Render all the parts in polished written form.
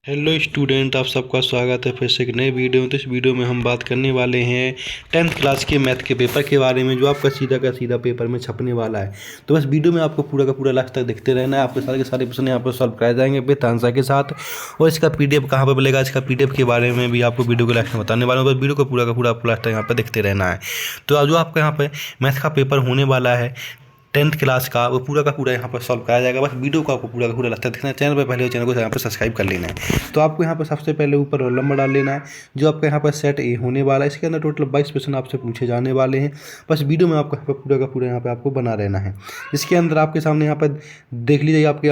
Hello student, आप सबका स्वागत है फिर से एक नए वीडियो में। तो इस वीडियो में हम बात करने वाले हैं 10th क्लास के मैथ के पेपर के बारे में, जो आपका सीधा का सीधा पेपर में छपने वाला है। तो बस वीडियो में आपको पूरा का पूरा लास्ट तक देखते रहना है। आपके सारे के सारे प्रश्न यहाँ पर सॉल्व कराए जाएंगे विद आंसर के साथ। और इसका पीडीएफ कहाँ पर मिलेगा, इसका पीडीएफ के बारे में भी आपको वीडियो के लास्ट में बताने वाला हूँ। बस वीडियो को पूरा का पूरा आपको लास्ट तक यहाँ पर देखते रहना है। तो जो आपका यहाँ पर मैथ का पेपर होने वाला है 10th क्लास का, वो पूरा का पूरा यहाँ पर सॉल्व कराया जाएगा। बस वीडियो को आपको पूरा का पूरा लगता है देखना है। चैनल पर पहले चैनल को यहाँ पर सब्सक्राइब कर लेना है। तो आपको यहाँ पर सबसे पहले ऊपर रोल नंबर डाल लेना है, जो आपका यहाँ पर सेट ए होने वाला है। इसके अंदर टोटल 22 क्वेश्चन आपसे पूछे जाने वाले हैं। बस वीडियो में आपको यहाँ पर पूरा का पूरा यहाँ पर आपको बना रहना है। इसके अंदर आपके सामने यहाँ पर देख लीजिए, आपके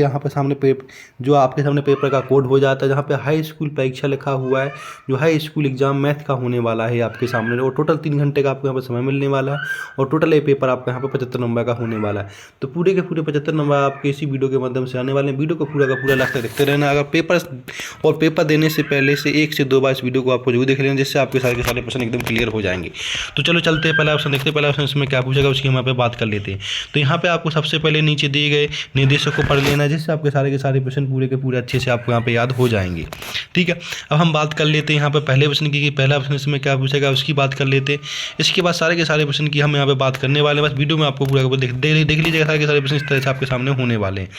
यहाँ पर सामने जो आपके सामने पेपर का कोड हो जाता है, जहाँ पे हाई स्कूल परीक्षा लिखा हुआ है, जो हाई स्कूल एग्जाम मैथ का होने वाला है आपके सामने। और टोटल 3 घंटे का आपको यहाँ पर समय मिलने वाला है। और टोटल ये पेपर आपका यहाँ पर 75 नंबर का होने वाला है। तो पूरे के पूरे 75 नंबर आपके इसी वीडियो के माध्यम से आने वाले हैं। वीडियो को पूरा का पूरा लास्ट तक देखते रहना। अगर पेपर देने से पहले से 1 से 2 बार इस वीडियो को आपको जरूर देख लेना, जिससे आपके सारे के सारे प्रश्न एकदम क्लियर हो जाएंगे। तो चलो चलते हैं, पहला ऑप्शन देखते हैं। पहला ऑप्शन इसमें क्या पूछेगा उसकी हम यहाँ पे बात कर लेते हैं। तो यहाँ पे आपको सबसे पहले नीचे दिए गए निर्देशों को पढ़ लेना है, जिससे आपके सारे के सारे प्रश्न पूरे के पूरे अच्छे से आपको यहाँ पे याद हो जाएंगे। ठीक है, अब हम बात कर लेते हैं यहाँ पे पहले प्रश्न की। पहला प्रश्न इसमें क्या पूछेगा उसकी बात कर लेते हैं। इसके बाद सारे के सारे प्रश्न की हम यहाँ पे बात करने वाले हैं। बस वीडियो में आपको पूरा देख लीजिएगा, सारे के सारे प्रश्न इस तरह से आपके सामने होने वाले हैं।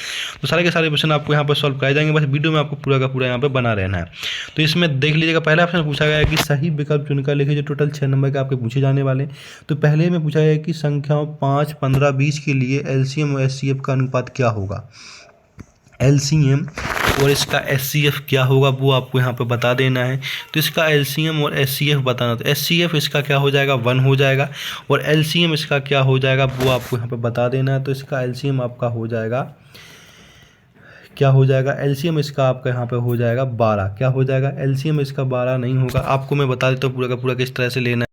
तो सारे के सारे प्रश्न आपको यहाँ पर सॉल्व कराए जाएंगे। बस वीडियो में आपको पूरा का पूरा यहाँ पे बना रहना है। तो इसमें देख लीजिएगा, पहला ऑप्शन पूछा गया है कि सही विकल्प चुनकर लिखिए, जो टोटल 6 नंबर के आपके पूछे जाने वाले। तो पहले में पूछा गया है कि संख्याओं 5, 15, 20 के लिए एलसीएम और एचसीएफ का अनुपात क्या होगा। एलसीएम और इसका एचसीएफ क्या होगा वो आपको यहाँ पे बता देना है। तो इसका एलसीएम और एचसीएफ बताना। तो एचसीएफ इसका क्या हो जाएगा 1 हो जाएगा, और एलसीएम इसका क्या हो जाएगा वो आपको यहाँ पे बता देना है। तो इसका एलसीएम आपका हो जाएगा, क्या हो जाएगा, एलसीएम इसका आपका यहाँ पे हो जाएगा 12। क्या हो जाएगा, एलसीएम इसका 12 नहीं होगा। आपको मैं बता देता हूँ पूरा का पूरा किस तरह से लेना है।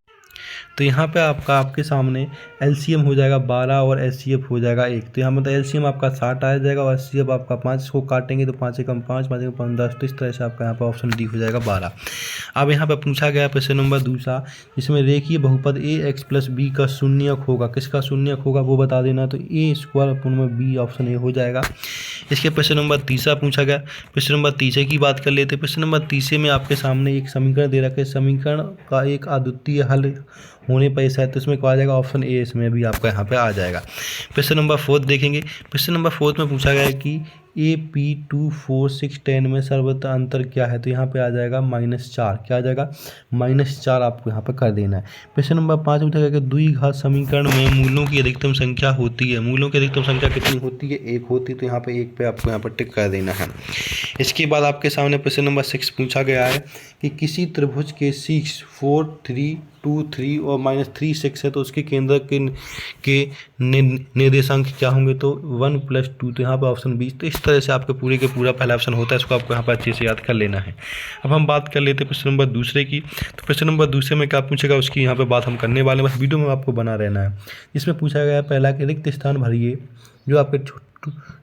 तो यहाँ पे आपके सामने एलसीएम हो जाएगा 12 और एचसीएफ हो जाएगा 1। तो यहाँ मतलब एलसीएम आपका 60 आ जाएगा और एचसीएफ आपका 5। इसको काटेंगे तो 5 एकम 5, 5 एकम 5 10। तो इस तरह से आपका यहाँ पे ऑप्शन डी हो जाएगा 12। अब यहाँ पे पूछा गया प्रश्न नंबर दूसरा, जिसमें रेखीय बहुपद ए एक्स प्लस बी का शून्यक होगा। किसका शून्यक होगा वो बता देना। तो ए स्क्वायर अपन में बी, ऑप्शन ए हो जाएगा। इसके प्रश्न नंबर तीसरा पूछा गया। प्रश्न नंबर तीसरे की बात कर लेते हैं। प्रश्न नंबर तीसरे में आपके सामने एक समीकरण दे रखा है। समीकरण का एक अद्वितीय हल होने पर ऐसा है, तो इसमें कहा जाएगा ऑप्शन ए, इसमें भी आपका यहाँ पे आ जाएगा। प्रश्न नंबर 4 देखेंगे। प्रश्न नंबर 4 में पूछा गया है कि AP2 4 6 10 में सर्वत्र अंतर क्या है। तो यहाँ पे आ जाएगा -4। क्या आ जाएगा, -4 आपको यहाँ पे कर देना है। प्रश्न नंबर 5 में पूछा गया कि द्विघात समीकरण में मूलों की अधिकतम संख्या होती है। मूलों की अधिकतम संख्या कितनी होती है, 1 होती है। तो यहाँ पे 1 पे आपको यहाँ पर टिक कर देना है। इसके बाद आपके सामने प्रश्न नंबर 6 पूछा गया है कि किसी त्रिभुज के 6 4 3 2 3 और -3 6 है, तो उसके केंद्र के निर्देशांक क्या होंगे। तो 1 + 2। तो यहाँ पर ऑप्शन 20। तो इस तरह से आपके पूरे के पूरा पहला ऑप्शन होता है, इसको आपको यहाँ पर अच्छे से याद कर लेना है। अब हम बात कर लेते हैं प्रश्न नंबर दूसरे की। तो प्रश्न नंबर दूसरे में क्या पूछेगा उसकी यहाँ पे बात हम करने वाले हैं। बस वीडियो में आपको बना रहना है। इसमें पूछा गया है पहला कि रिक्त स्थान भरिए, जो आपके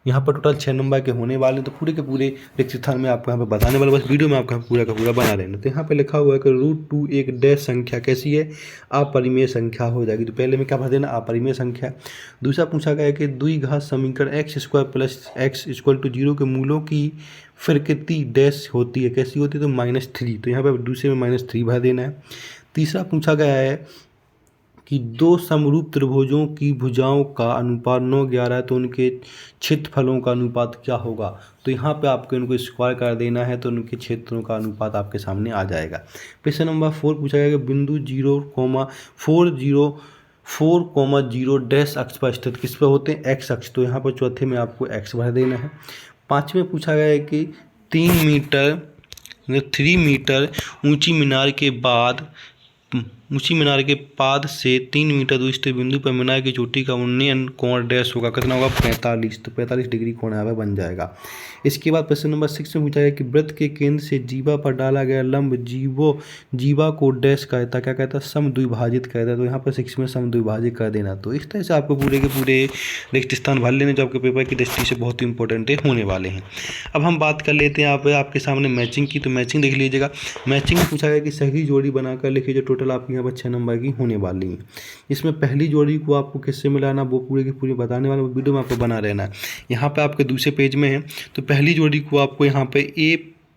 यहाँ पर टोटल 6 नंबर के होने वाले हैं। तो पूरे के पूरे रिक्त स्थान में आपको यहाँ पे बताने वाले। बस वीडियो में आपको पूरा का पूरा बना रहना। तो यहाँ पे लिखा हुआ है कि √2 एक डैश संख्या कैसी है, अपरिमेय संख्या हो जाएगी। तो पहले में क्या भर देना, अपरिमेय संख्या। दूसरा पूछा गया है कि द्विघात समीकरण x² + x = 0 के मूलों की प्रकृति डैश होती है, कैसी होती है। तो -3। तो यहाँ पर दूसरे में -3 भर देना है। तीसरा पूछा गया है कि 2 समरूप त्रिभुजों की भुजाओं का अनुपात 9:11 है, तो उनके क्षेत्रफलों का अनुपात क्या होगा। तो यहाँ पे आपको इनको स्क्वायर कर देना है, तो उनके क्षेत्रों का अनुपात आपके सामने आ जाएगा। प्रश्न नंबर 4 पूछा गया कि बिंदु 4,0 डैश अक्ष पर स्थित, किस पर होते हैं, x अक्ष। तो यहाँ पर चौथे में आपको x भर देना है। 5वें पूछा गया है कि 3 मीटर ऊंची मीनार के पाद से 3 मीटर दूर स्थित बिंदु पर मीनार की चोटी का उन्नयन कोण डैश होगा। कितना होगा, 45। तो 45 डिग्री कोण यहाँ पर बन जाएगा। इसके बाद प्रश्न नंबर 6 में पूछा गया कि वृत्त के केंद्र से जीवा पर डाला गया लंब जीवा को डैश कहता है, क्या कहता है, समद्विभाजित कहता है। तो यहाँ पर 6 में समद्विभाजित कर देना। तो इस तरह से आपको पूरे के पूरे रिक्त स्थान भर लेने, जो आपके पेपर की दृष्टि से बहुत ही इंपॉर्टेंट होने वाले हैं। अब हम बात कर लेते हैं आपके सामने मैचिंग की। तो मैचिंग देख लीजिएगा। मैचिंग में पूछा गया कि सही जोड़ी बनाकर लिखिए, जो टोटल आपकी यहाँ पर 6 नंबर की होने वाली है। इसमें पहली जोड़ी को आपको किससे मिलाना वो पूरे की पूरी बताने वाला, वीडियो में आपको बना रहना है। यहाँ पे आपके दूसरे पेज में है। तो पहली जोड़ी को आपको यहाँ पे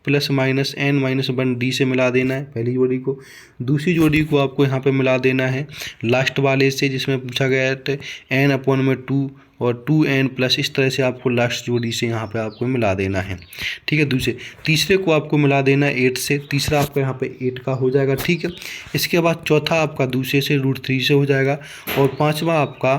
plus minus n minus 1 d से मिला देना है पहली जोड़ी को। दूसरी जोड़ी को आपको यहाँ पे मिला देना है लास्ट वाले से, जिसमें पूछा गया है n/2 और 2n प्लस, इस तरह से आपको लास्ट जोड़ी से यहाँ पे आपको मिला देना है। ठीक है। तीसरे को आपको मिला देना है 8 से, तीसरा आपका यहाँ पे 8 का हो जाएगा। ठीक है। इसके बाद चौथा आपका दूसरे से √3 से हो जाएगा, और पांचवा आपका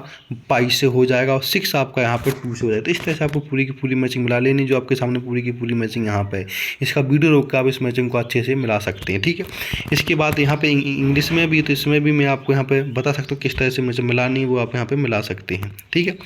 पाई से हो जाएगा, और 6 आपका यहाँ पे 2 से हो जाएगा। तो इस तरह से आपको पूरी की पूरी मैचिंग मिला लेनी, जो आपके सामने पूरी की पूरी मैचिंग यहाँ पे है। इसका वीडियो रोक कर आप इस मैचिंग को अच्छे से मिला सकते हैं। ठीक है। इसके बाद यहाँ पे इंग्लिश में भी, तो इसमें भी मैं आपको यहाँ पे बता सकता हूँ किस तरह से मैचिंग मिलानी, वो आप यहाँ पे मिला सकते हैं। ठीक है।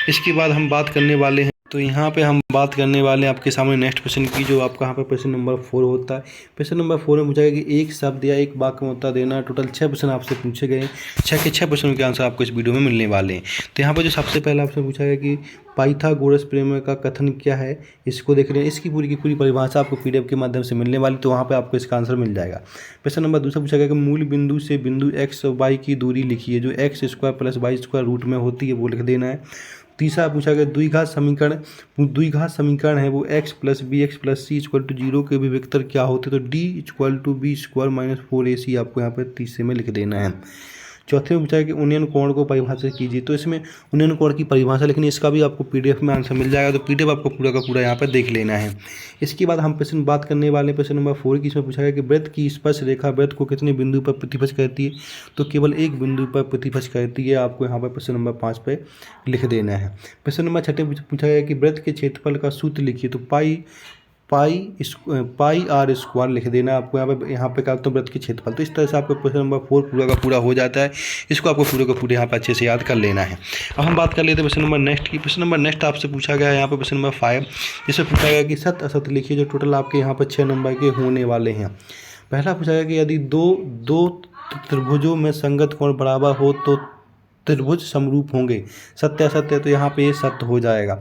इसके बाद हम बात करने वाले हैं, तो यहाँ पे हम बात करने वाले हैं आपके सामने नेक्स्ट क्वेश्चन की, जो आपका यहाँ पे प्रश्न नंबर 4 होता है। प्रश्न नंबर 4 में पूछा गया कि एक शब्द या एक वाक्य में उत्तर देना। टोटल 6 प्रश्न आपसे पूछे गए, 6 के 6 प्रश्नों के आंसर आपको इस वीडियो में मिलने वाले हैं। तो यहाँ पर जो सबसे पहला आपसे पूछा गया कि पाइथागोरस प्रमेय का कथन क्या है, इसको देख रहे हैं। इसकी पूरी की पूरी परिभाषा आपको PDF के माध्यम से मिलने वाली, तो वहाँ पे आपको इसका आंसर मिल जाएगा। प्रश्न नंबर 2 पूछा गया कि मूल बिंदु से बिंदु x और y की दूरी लिखिए, जो x² + y² रूट में होती है, वो लिख देना है। तीसरा पूछा गया द्विघात समीकरण है वो x + bx + c = 0 के अभिव्यक्ति क्या होते, तो d = b² - 4ac आपको यहाँ पर तीसरे में लिख देना है। चौथे में पूछा है कि उन्नयन कोण को परिभाषित कीजिए, तो इसमें उन्नयन कोण की परिभाषा लिखनी है। इसका भी आपको PDF में आंसर मिल जाएगा, तो PDF आपको पूरा का पूरा यहाँ पर देख लेना है। इसके बाद हम प्रश्न बात करने वाले प्रश्न नंबर 4 की। इसमें पूछा गया कि वृत्त की स्पर्श रेखा वृत्त को कितने बिंदु पर प्रतिभज करती है, तो केवल एक बिंदु पर प्रतिभज करती है। आपको यहाँ पर प्रश्न नंबर 5 पर लिख देना है। प्रश्न नंबर 6 पूछा गया कि वृत्त के क्षेत्रफल का सूत्र लिखिए, तो πr² लिख देना आपको यहाँ पे क्या होता है, वृत्त के क्षेत्रफल। तो इस तरह से आपको प्रश्न नंबर 4 पूरा का पूरा हो जाता है। इसको आपको पूरे का पूरे यहाँ पे अच्छे से याद कर लेना है। अब हम बात कर लेते हैं प्रश्न नंबर नेक्स्ट की। प्रश्न नंबर नेक्स्ट आपसे पूछा गया है यहाँ पे प्रश्न नंबर 5, जिसमें पूछा गया कि सत्य असत्य लिखिए, जो टोटल आपके यहाँ पर 6 नंबर के होने वाले हैं। पहला पूछा गया कि यदि दो त्रिभुजों में संगत कोण बराबर हो तो त्रिभुज समरूप होंगे, सत्य असत्य, तो यहाँ पे ये सत्य हो जाएगा।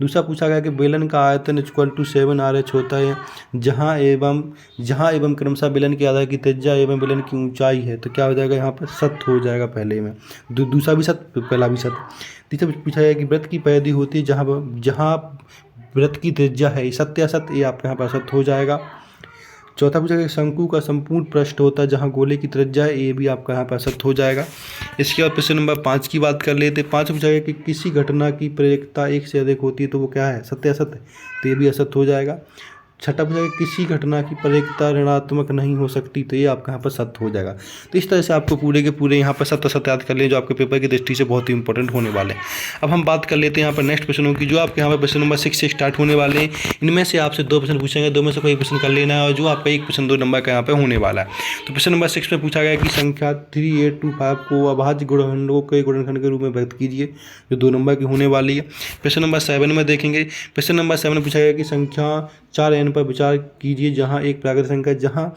दूसरा पूछा गया कि बेलन का आयतन = 7RH होता है, जहाँ एवं क्रमशः बेलन के आधार की त्रिज्या एवं बेलन की ऊंचाई है, तो क्या हो जाएगा, यहाँ पर सत्य हो जाएगा पहले में। दूसरा भी सत्य, पहला भी सत्य। तीसरा पूछा गया कि वृत्त की परिधि होती है जहाँ वृत्त की त्रिज्या है, सत्य असत्य, ये आपके यहाँ पर असत्य हो जाएगा। चौथा पूछा गया शंकु का संपूर्ण पृष्ठ होता है जहाँ गोले की त्रिज्या है, ये भी आपका यहाँ पर असत्य हो जाएगा। इसके बाद प्रश्न नंबर 5 की बात कर लेते हैं। 5 पूछा गया कि किसी घटना की प्रेरकता 1 से अधिक होती है, तो वो क्या है, सत्य असत्य, तो ये भी असत्य हो जाएगा। छठा पूछा गया किसी घटना की प्रेरकता ऋणात्मक नहीं हो सकती, तो ये आपका यहाँ पर सत्य हो जाएगा। तो इस तरह से आपको पूरे के पूरे यहाँ पर सत्य असत्य याद कर लें, जो आपके पेपर की दृष्टि से बहुत ही इंपॉर्टेंट होने वाले हैं। अब हम बात कर लेते हैं यहाँ पर नेक्स्ट प्रश्नों की, जो आपके यहाँ पर प्रश्न नंबर 6 से स्टार्ट होने वाले हैं। इनमें से आपसे 2 प्रश्न पूछेंगे, 2 में से कोई प्रश्न कर लेना है, और जो आपका 1 प्रश्न 2 नंबर का यहाँ पर होने वाला है। तो प्रश्न नंबर 6 में पूछा गया कि संख्या 3825 को अभाज्य गुणनखंडों के गुणनखंड के रूप में व्यक्त कीजिए, जो 2 नंबर की होने वाली है। प्रश्न नंबर 7 में देखेंगे। प्रश्न नंबर 7 में पूछा गया कि संख्या 4n पर विचार कीजिए, जहाँ एक प्राकृत संख्या, जहाँ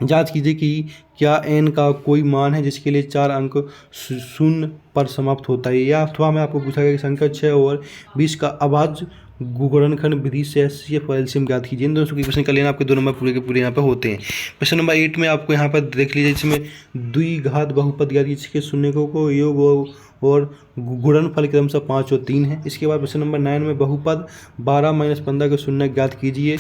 जांच कीजिए कि क्या n का कोई मान है जिसके लिए 4 अंक 0 पर समाप्त होता है। या अथवा में आपको पूछा गया कि संख्या 6 और 20 का अभाज्य गुणनखंड विधि से HCF और LCM ज्ञात कीजिए। इन दोनों की प्रश्न कर लेना, आपके 2 नंबर पूरे के पूरे यहाँ पर होते हैं। प्रश्न नंबर 8 में आपको यहाँ पर देख लीजिए, जिसमें द्विघात बहुपद ज्ञात जिसके शून्यकों को योग और गुणनफल क्रमशः 5 और 3 है। इसके बाद प्रश्न नंबर 9 में बहुपद 12 - 15 के शून्य ज्ञात कीजिए।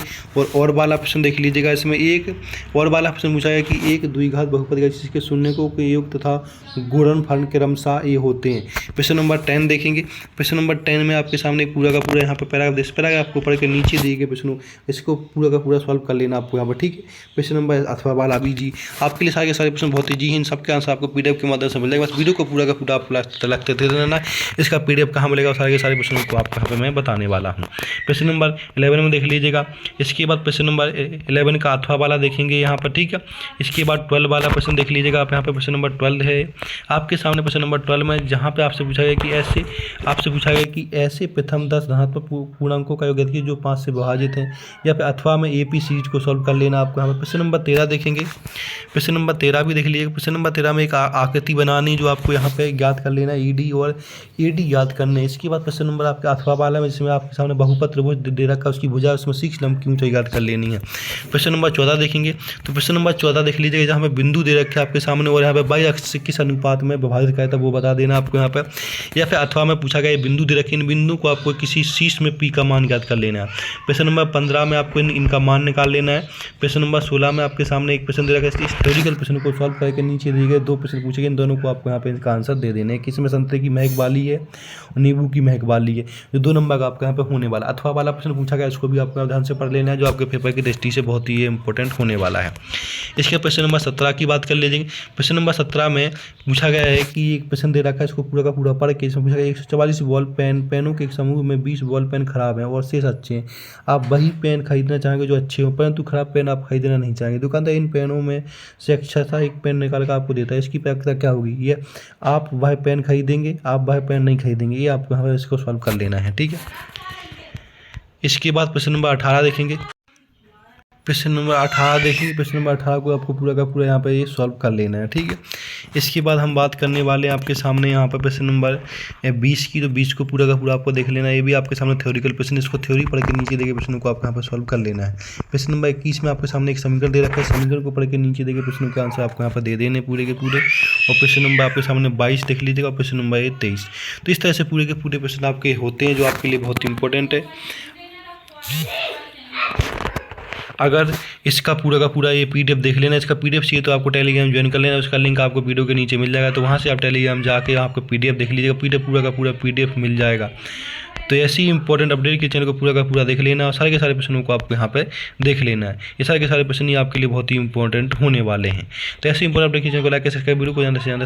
और वाला प्रश्न देख लीजिएगा, इसमें एक और वाला प्रश्न पूछा है कि एक द्विघात बहुपद ज्ञात जिसके शून्यकों के योग तथा गुणनफल क्रमशः ये होते हैं। प्रश्न नंबर 10 देखेंगे। प्रश्न नंबर 10 में आपके सामने पूरा का पूरा यहाँ पर पैराग्राफ आपको पढ़ के नीचे दिए गए प्रश्नों, इसको पूरा का पूरा सॉल्व कर लेना आपको यहाँ पर, ठीक है। प्रश्न नंबर अथवा वाला भी जी आपके लिए सारे प्रश्न बहुत ईजी हैं, इन सबके आंसर आपको PDF के माध्यम से मिल जाएगा। बस वीडियो को पूरा का पूरा आप लगते थे रहना। इसका PDF कहाँ मिलेगा, सारे प्रश्नों को आपको यहाँ पे मैं बताने वाला हूँ। प्रश्न नंबर 11 में देख लीजिएगा। इसके बाद प्रश्न नंबर 11 का अथवा वाला देखेंगे यहाँ पर, ठीक है। इसके बाद 12 वाला प्रश्न देख लीजिएगा आप, यहाँ पे प्रश्न नंबर 12 है आपके सामने। प्रश्न नंबर 12 में जहाँ पे आपसे पूछा गया कि ऐसे प्रथम 10 धनात्मक पूर्णांकों का योग कीजिए जो 5 से विभाजित हैं। या फिर अथवा में AP सीरीज को सॉल्व कर लेना आपको यहाँ पर। प्रश्न नंबर 13 देखेंगे। प्रश्न नंबर 13 भी देख लीजिएगा। प्रश्न नंबर 13 में एक आकृति बनानी, जो आपको यहाँ पे ज्ञात कर लेना ईडी और एडी याद करने। इसके बाद प्रश्न नंबर आपके अथवा वाला में जिसमें आपके सामने बहुपत्र भुज दे रखा है, उसकी भुजा उसमें 6 नंबर की ऊंचाई याद कर लेनी है। प्रश्न नंबर 14 देखेंगे तो प्रश्न नंबर 14 देख लीजिएगा, जहाँ पे बिंदु दे रखे हैं आपके सामने और यहाँ पे बाई अक्ष से किस अनुपात में विभाजित किया था वो बता देना आपको यहाँ पे। या फिर अथवा में पूछा गया बिंदु दे रखे, इन बिंदु को आपको किसी शीर्ष में पी का मान याद कर लेना है। प्रश्न नंबर 15 में आपको इनका मान निकाल लेना है। प्रश्न नंबर 16 में आपके सामने एक प्रश्न दे रखा है, इस थ्योरिकल प्रश्न को सॉल्व करके नीचे दिए गए 2 प्रश्न पूछे गए, इन दोनों को आपको यहाँ पे इसका आंसर दे देना है। किसमें संतरे की महक वाली है और नींबू की महक वाली है, जो 2 नंबर का आपके यहाँ पे होने वाला। अथवा वाला प्रश्न पूछा गया, इसको भी आपको ध्यान से पढ़ लेना है, जो आपके पेपर की दृष्टि से बहुत ही इंपॉर्टेंट होने वाला है। इसके प्रश्न नंबर 17 की बात कर लीजिए। प्रश्न नंबर 17 में पूछा गया है कि एक प्रश्न दे रखा है, इसको पूरा का पूरा पढ़ के इसमें पूछा गया 144 बॉल पेनों के एक समूह में 20 बॉल पेन खराब हैं और शेष अच्छे हैं। आप वही पेन खरीदना चाहेंगे जो अच्छे हो, परंतु खराब पेन आप खरीदना नहीं चाहेंगे। दुकानदार इन पेनों में से अच्छा सा एक पेन निकाल कर आपको देता है, इसकी प्राप्यता क्या होगी? ये आप वह पेन खरीदेंगे, आप वह पेन नहीं खरीदेंगे। ये आपको यहाँ पर इसको सॉल्व कर लेना है, ठीक है। इसके बाद प्रश्न नंबर 18 देखेंगे। प्रश्न नंबर 18 देखिए, प्रश्न नंबर 18 को आपको पूरा का पूरा यहाँ पे ये सॉल्व कर लेना है, ठीक है। इसके बाद हम बात करने वाले हैं आपके सामने यहाँ पर प्रश्न नंबर 20 की, तो 20 को पूरा का पूरा आपको देख लेना है। ये भी आपके सामने थ्योरिकल प्रश्न, इसको थ्योरी पढ़ के नीचे देखे प्रश्न को आपको यहाँ पर सॉल्व कर लेना है। प्रश्न नंबर 21 में आपके सामने एक समीकरण दे रखा है, समीकरण को पढ़ के नीचे देखे प्रश्न के आंसर आपको यहाँ पर दे देने पूरे के पूरे। और प्रश्न नंबर आपके सामने 22 देख लीजिएगा और प्रश्न नंबर 23। तो इस तरह से पूरे के पूरे प्रश्न आपके होते हैं, जो आपके लिए बहुत इंपॉर्टेंट है। अगर इसका पूरा का पूरा ये पीडीएफ देख लेना, इसका पीडीएफ चाहिए तो आपको टेलीग्राम ज्वाइन कर लेना, उसका लिंक आपको वीडियो के नीचे मिल जाएगा, तो वहाँ से आप टेलीग्राम जाके आपको पीडीएफ देख लीजिएगा, पीडीएफ पूरा का पूरा पीडीएफ मिल जाएगा। तो ऐसी इंपॉर्टेंट अपडेट के चैनल को पूरा का पूरा देख लेना और सारे के सारे प्रश्नों को आपको यहाँ पे देख लेना है। ये सारे के सारे प्रश्न ही आपके लिए बहुत ही इंपॉर्टेंट होने वाले हैं। तो ऐसे इंपॉर्टेंट अपडेट के चैनल को लाइक कर सब्सक्राइब वीडियो को ज़्यादा से ज़्यादा